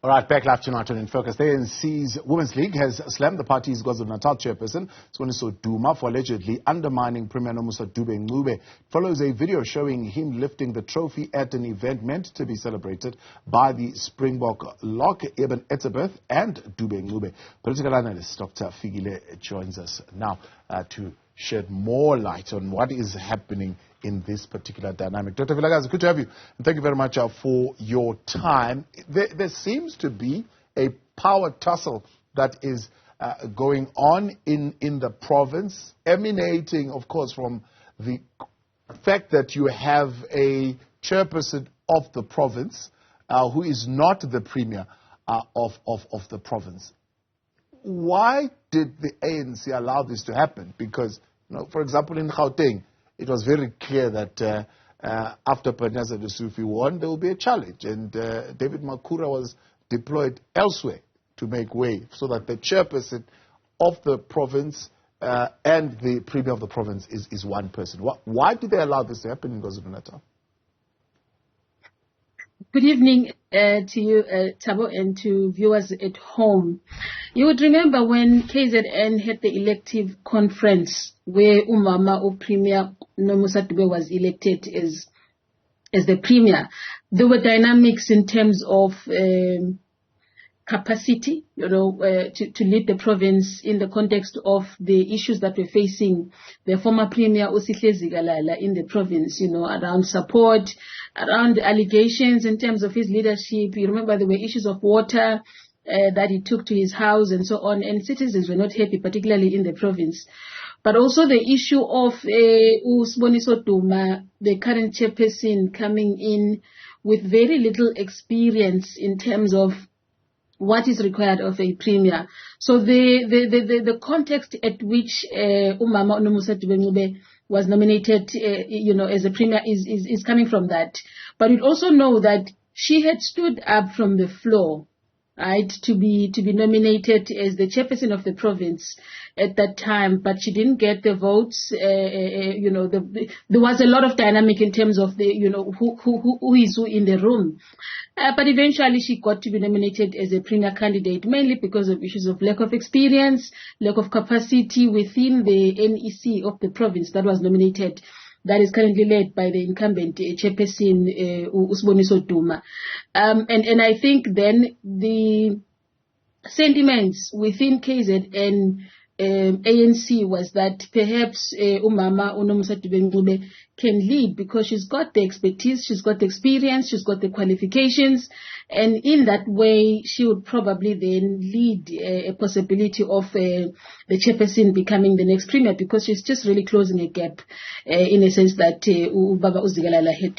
All right, back live tonight on In Focus. The ANC's Women's League has slammed the party's KwaZulu-Natal chairperson, Sboniso Duma, for allegedly undermining Premier Nomusa Dube-Ncube. Follows a video showing him lifting the trophy at an event meant to be celebrated by the Springbok lock, Eben Etzebeth and Dube-Ncube. Political analyst Dr Fikile joins us now to shed more light on what is happening in this particular dynamic. Dr. Vilakazi, good to have you. And thank you very much for your time. There seems to be a power tussle that is going on in the province, emanating, of course, from the fact that you have a chairperson of the province who is not the premier of the province. Why did the ANC allow this to happen? Because, for example, in Gauteng, it was very clear that after Panyaza the Sufi won, there will be a challenge. And David Makura was deployed elsewhere to make way so that the chairperson of the province and the premier of the province is one person. Why did they allow this to happen in KwaZulu-Natal? Good evening to you, Tabo, and to viewers at home. You would remember when KZN had the elective conference where Umama or Premier Nomusa Dube was elected as the premier. There were dynamics in terms of capacity, to lead the province in the context of the issues that were facing the former premier Usihle Zikalala in the province, around support, around allegations in terms of his leadership. You remember there were issues of water that he took to his house and so on, and citizens were not happy, particularly in the province. But also the issue of Sboniso Duma, the current chairperson, coming in with very little experience in terms of what is required of a premier. So the context at which Umama Nomusa Dube-Ncube was nominated, as a premier is coming from that. But we also know that she had stood up from the floor, right, to be nominated as the chairperson of the province at that time, but she didn't get the votes. There was a lot of dynamic in terms of who is who in the room. But eventually she got to be nominated as a premier candidate, mainly because of issues of lack of experience, lack of capacity within the NEC of the province that was nominated, that is currently led by the incumbent chairperson, Sboniso Duma. And I think then the sentiments within KZN ANC was that perhaps Umama Nomusa Dube-Ncube can lead because she's got the expertise, she's got the experience, she's got the qualifications, and in that way she would probably then lead a possibility of the chairperson becoming the next premier, because she's just really closing a gap in a sense that Baba Uzikalala had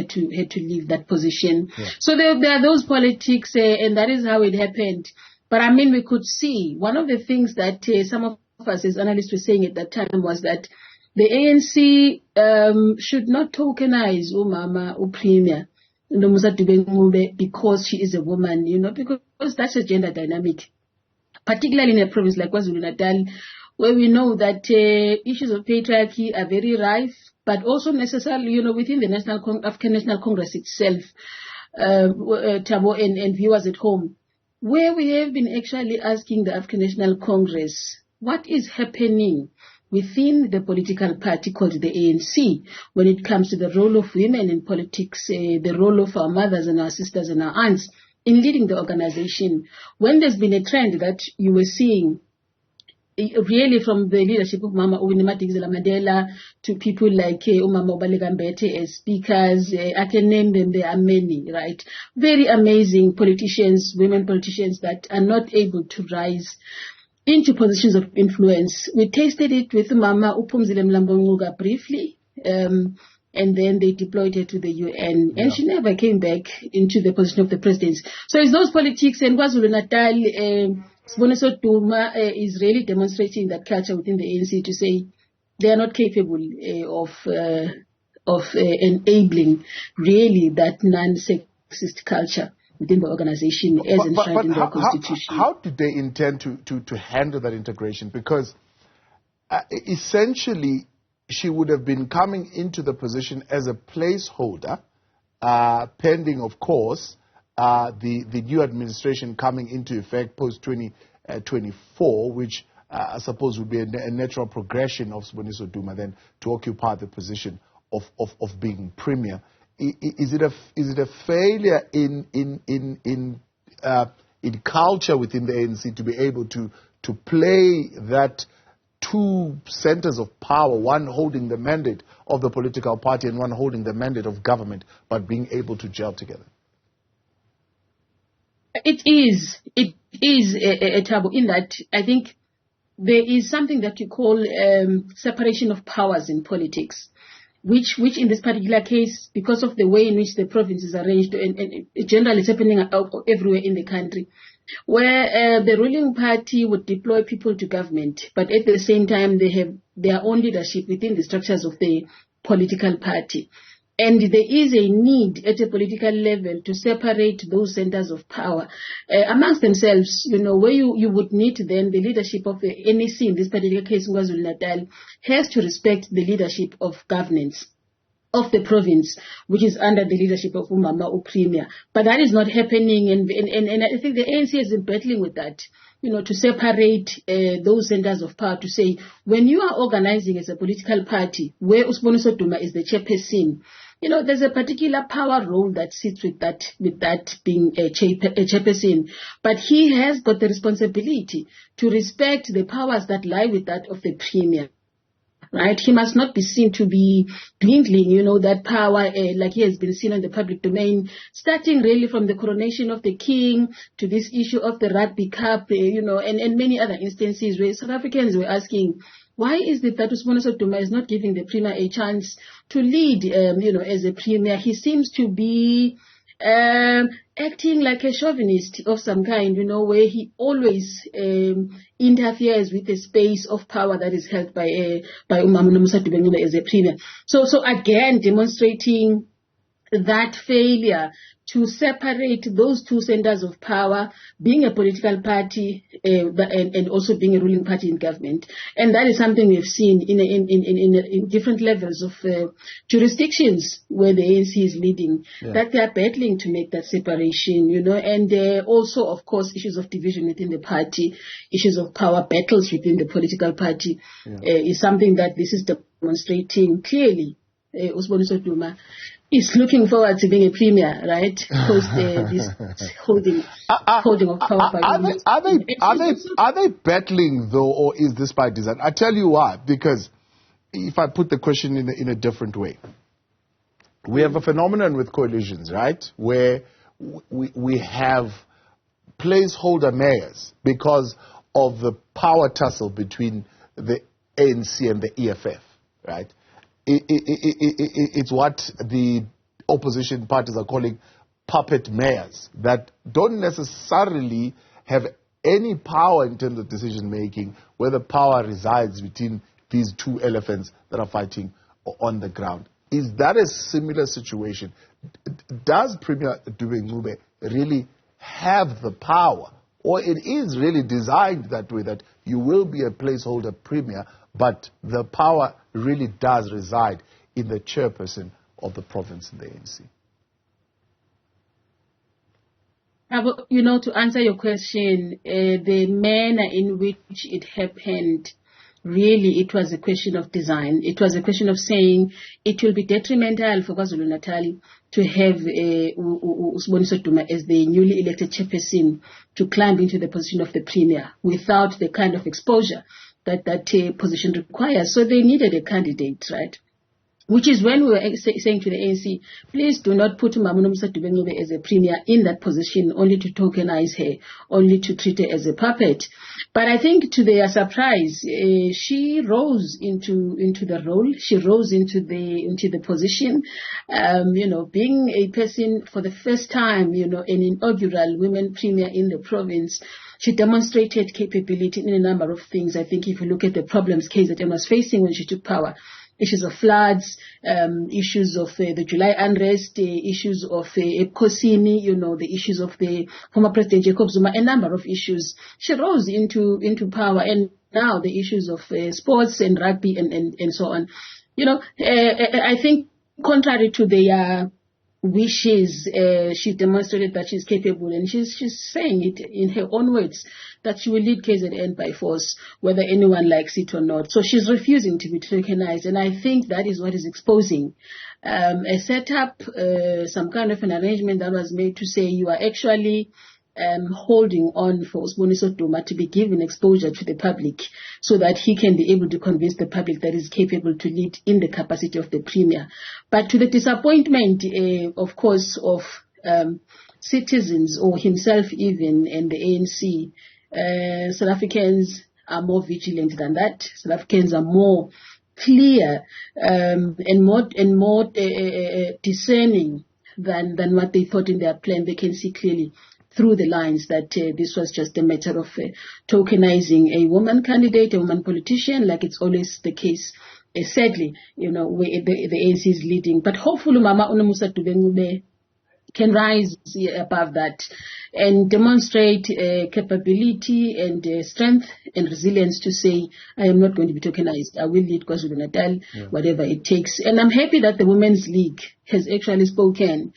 to leave that position. Yeah. So there are those politics, and that is how it happened. But I mean, we could see one of the things that some of us as analysts were saying at that time was that the ANC should not tokenize Umama Premier Nomusa Dube-Ncube because she is a woman, because that's a gender dynamic, particularly in a province like KwaZulu-Natal, where we know that issues of patriarchy are very rife, but also necessarily, within the African National Congress itself, Tabo and viewers at home, where we have been actually asking the African National Congress what is happening within the political party called the ANC when it comes to the role of women in politics, the role of our mothers and our sisters and our aunts in leading the organization. When there's been a trend that you were seeing really from the leadership of Mama Uwinimati Mandela to people like Umama Balekambete as speakers, I can name them, there are many, right? Very amazing politicians, women politicians that are not able to rise into positions of influence. We tasted it with Mama Upumzile Mlambo-Ngcuka briefly, and then they deployed her to the UN, and she never came back into the position of the presidency. So it's those politics, and KwaZulu-Natal, Sboniso Duma is really demonstrating that culture within the ANC to say they are not capable of enabling really that non-sexist culture within the organization as enshrined in the constitution. How did they intend to handle that integration? Because essentially she would have been coming into the position as a placeholder, pending, of course, the new administration coming into effect post-2024, which I suppose would be a natural progression of Sboniso Duma then to occupy the position of being premier. Is it a failure in culture within the ANC to be able to play that two centers of power, one holding the mandate of the political party and one holding the mandate of government, but being able to gel together? It is a taboo in that I think there is something that you call separation of powers in politics, which in this particular case, because of the way in which the province is arranged, and generally it's happening everywhere in the country, where the ruling party would deploy people to government, but at the same time they have their own leadership within the structures of the political party. And there is a need at a political level to separate those centers of power amongst themselves, where you would need then the leadership of the NEC, in this particular case, KwaZulu-Natal, has to respect the leadership of governance of the province, which is under the leadership of Umama Premier. But that is not happening, and I think the ANC has been battling with that, to separate those centers of power, to say, when you are organizing as a political party, where Sboniso Duma is the chairperson, there's a particular power role that sits with that being a chairperson. But he has got the responsibility to respect the powers that lie with that of the premier. Right? He must not be seen to be dwindling, that power, like he has been seen in the public domain, starting really from the coronation of the king to this issue of the Rugby Cup, and many other instances where South Africans were asking, why is it that Sboniso Duma is not giving the premier a chance to lead, as a premier? He seems to be acting like a chauvinist of some kind, where he always interferes with the space of power that is held by Premier Nomusa as a premier. So again, demonstrating that failure to separate those two centers of power, being a political party and also being a ruling party in government. And that is something we've seen in different levels of jurisdictions where the ANC is leading, that they are battling to make that separation, and also, of course, issues of division within the party, issues of power battles within the political party is something that this is demonstrating clearly. Sboniso Duma is looking forward to being a premier, right? Post this holding of power. Are they battling though, or is this by design? I tell you why. Because if I put the question in a different way, we have a phenomenon with coalitions, right, where we have placeholder mayors because of the power tussle between the ANC and the EFF, right? It's what the opposition parties are calling puppet mayors that don't necessarily have any power in terms of decision making, where the power resides between these two elephants that are fighting on the ground. Is that a similar situation? Does Premier Dube-Ncube really have the power, or it is really designed that way, that you will be a placeholder premier, but the power really does reside in the chairperson of the province in the ANC? To answer your question, the manner in which it happened, really it was a question of design. It was a question of saying it will be detrimental for KwaZulu-Natal to have Sboniso Duma as the newly elected chairperson to climb into the position of the premier without the kind of exposure that position requires. So they needed a candidate, right? Which is when we were saying to the ANC, please do not put Nomusa Dube-Ncube as a premier in that position only to tokenize her, only to treat her as a puppet. But I think to their surprise, she rose into the role. She rose into the position, being a person for the first time, an inaugural women premier in the province. She demonstrated capability in a number of things. I think if you look at the problems KZN was facing when she took power, issues of floods, issues of the July unrest, issues of Ebukosini, the issues of the former President Jacob Zuma, a number of issues. She rose into power, and now the issues of sports and rugby and so on. I think contrary to their wishes, she demonstrated that she's capable, and she's saying it in her own words, that she will lead KZN by force, whether anyone likes it or not. So she's refusing to be tokenized, and I think that is what is exposing a setup, some kind of an arrangement that was made to say you are actually holding on for Sboniso Duma to be given exposure to the public so that he can be able to convince the public that he's capable to lead in the capacity of the Premier. But to the disappointment, of course, of citizens or himself even and the ANC, South Africans are more vigilant than that. South Africans are more clear and more discerning than what they thought in their plan. They can see clearly through the lines that this was just a matter of tokenizing a woman candidate, a woman politician, like it's always the case. Sadly, you know, where the ANC is leading. But hopefully Mama Nomusa Dube-Ncube can rise above that and demonstrate capability and strength and resilience to say, I am not going to be tokenized. I will lead KwaZulu-Natal, whatever it takes. And I'm happy that the Women's League has actually spoken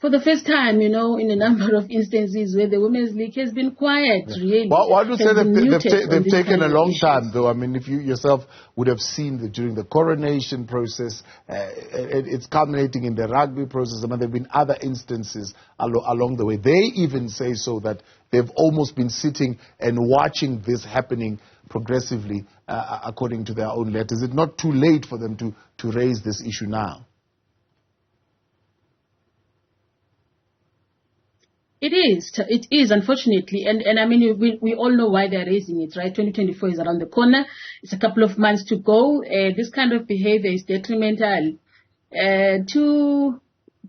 for the first time, you know, in a number of instances where the Women's League has been quiet, really. Well, I would say they've taken a long time, though. I mean, if you yourself would have seen that during the coronation process, it's culminating in the rugby process. I mean, there have been other instances along the way. They even say so that they've almost been sitting and watching this happening progressively, according to their own letters. Is it not too late for them to raise this issue now? It is, unfortunately, and I mean, we all know why they're raising it, right? 2024 is around the corner. It's a couple of months to go. This kind of behavior is detrimental to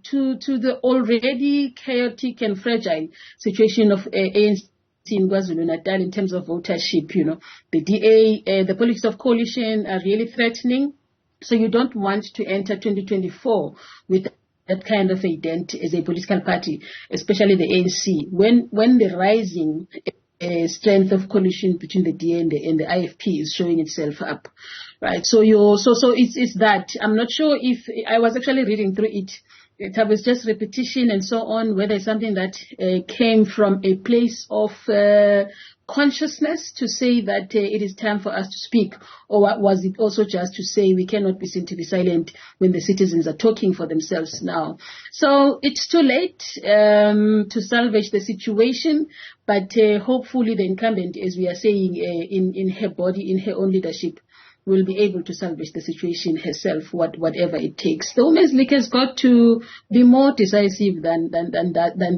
the already chaotic and fragile situation of ANC in KwaZulu-Natal in terms of votership. You know, the DA, the politics of coalition are really threatening. So you don't want to enter 2024 with that kind of a dent as a political party, especially the ANC, when the rising strength of coalition between the DA and the IFP is showing itself up, right? So it's that. I'm not sure if I was actually reading through it. It was just repetition and so on, whether it's something that came from a place of consciousness to say that it is time for us to speak, or was it also just to say we cannot be seen to be silent when the citizens are talking for themselves now? So it's too late to salvage the situation, but hopefully the incumbent, as we are saying, in her body, in her own leadership, will be able to salvage the situation herself, whatever it takes. The Women's League has got to be more decisive than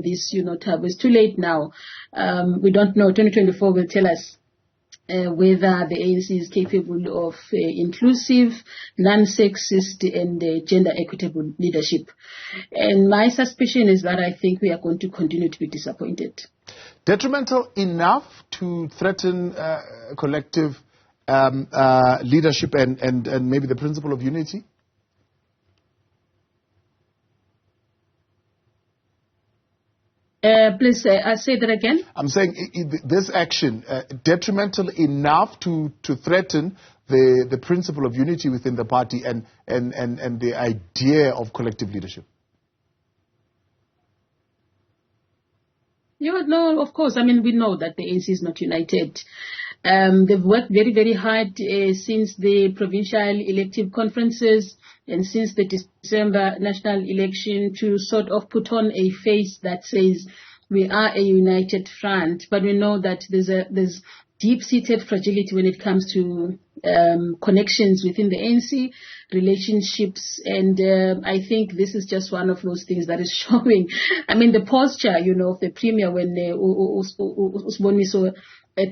this, you know, Thabo. It's too late now. We don't know. 2024 will tell us whether the ANC is capable of inclusive, non-sexist and gender equitable leadership. And my suspicion is that I think we are going to continue to be disappointed. Detrimental enough to threaten collective leadership and maybe the principle of unity? Please say that again. I'm saying this action detrimental enough to threaten the principle of unity within the party and the idea of collective leadership. No, of course. I mean, we know that the ANC is not united. They've worked very, very hard since the provincial elective conferences and since the December national election to sort of put on a face that says we are a united front. But we know that there's deep-seated fragility when it comes to connections within the ANC, relationships, and I think this is just one of those things that is showing. I mean, the posture, you know, of the Premier when Sboniso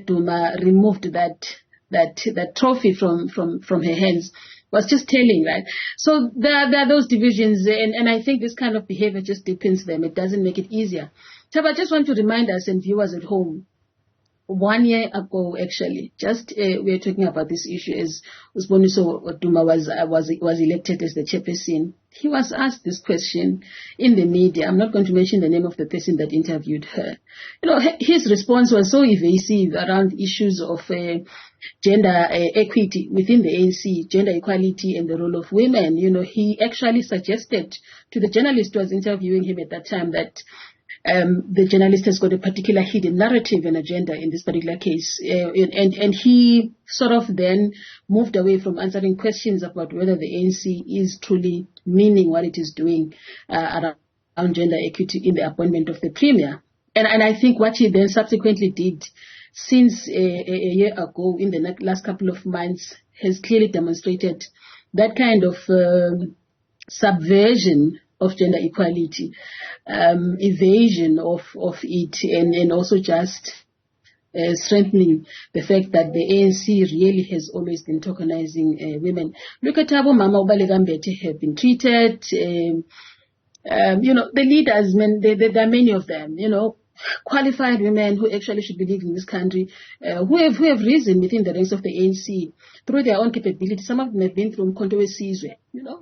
Duma removed that trophy from her hands was just telling, right? So there are those divisions, and I think this kind of behavior just deepens them. It doesn't make it easier. So I just want to remind us and viewers at home 1 year ago, actually, just we were talking about this issue as Sboniso Duma was elected as the chairperson. He was asked this question in the media. I'm not going to mention the name of the person that interviewed her. His response was so evasive around issues of gender equity within the ANC, gender equality and the role of women. He actually suggested to the journalist who was interviewing him at that time that the journalist has got a particular hidden narrative and agenda in this particular case. And he sort of then moved away from answering questions about whether the ANC is truly meaning what it is doing around gender equity in the appointment of the Premier. And I think what he then subsequently did since a year ago, in the last couple of months, has clearly demonstrated that kind of subversion of gender equality, evasion of it, and also just strengthening the fact that the ANC really has always been tokenizing women. Look at how Mama Ubalekambete have been treated. The leaders, there are many of them, qualified women who actually should be leading this country, who have risen within the ranks of the ANC through their own capability. Some of them have been from Kontowe Sizwe.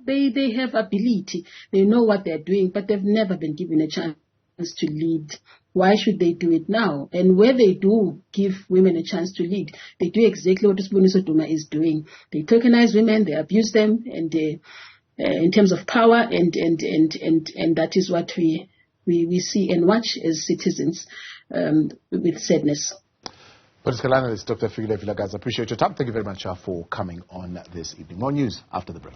They have ability. They know what they're doing, but they've never been given a chance to lead. Why should they do it now? And where they do give women a chance to lead, they do exactly what Sboniso Duma is doing. They tokenize women, they abuse them, and in terms of power, and that is what we see and watch as citizens with sadness. Political analyst Dr Fikile Vilakazi, appreciate your time. Thank you very much for coming on this evening. More news after the break.